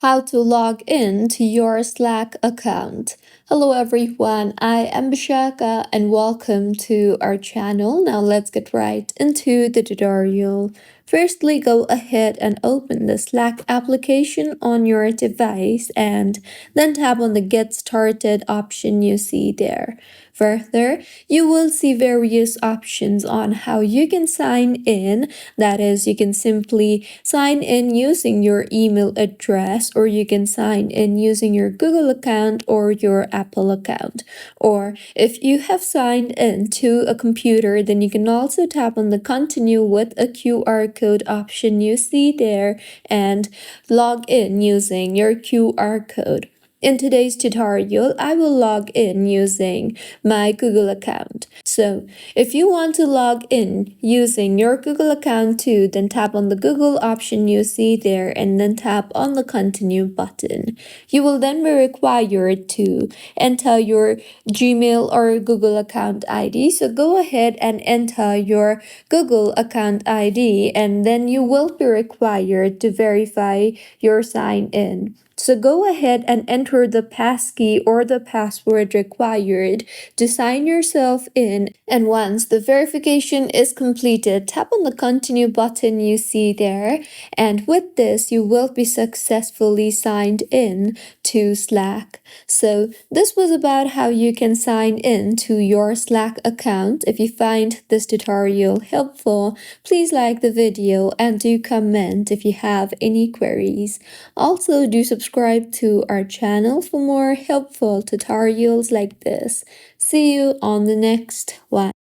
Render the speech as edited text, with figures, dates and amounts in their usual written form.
how to log in to your Slack account. Hello everyone, I am Bishaka and welcome to our channel. Now let's get right into the tutorial. Firstly, go ahead and open the Slack application on your device and then tap on the Get Started option you see there. Further, you will see various options on how you can sign in. That is, you can simply sign in using your email address, or you can sign in using your Google account or your Apple account. Or if you have signed in to a computer, then you can also tap on the Continue with a QR code option you see there and log in using your QR code. In today's tutorial, I will log in using my Google account. So if you want to log in using your Google account too, then tap on the Google option you see there and then tap on the Continue button. You will then be required to enter your Gmail or Google account ID. So go ahead and enter your Google account ID and then you will be required to verify your sign in. So go ahead and enter the passkey or the password required to sign yourself in. And once the verification is completed, tap on the Continue button you see there. And with this, you will be successfully signed in to Slack. So this was about how you can sign in to your Slack account. If you find this tutorial helpful, please like the video and do comment if you have any queries. Also, do subscribe to our channel for more helpful tutorials like this. See you on the next one.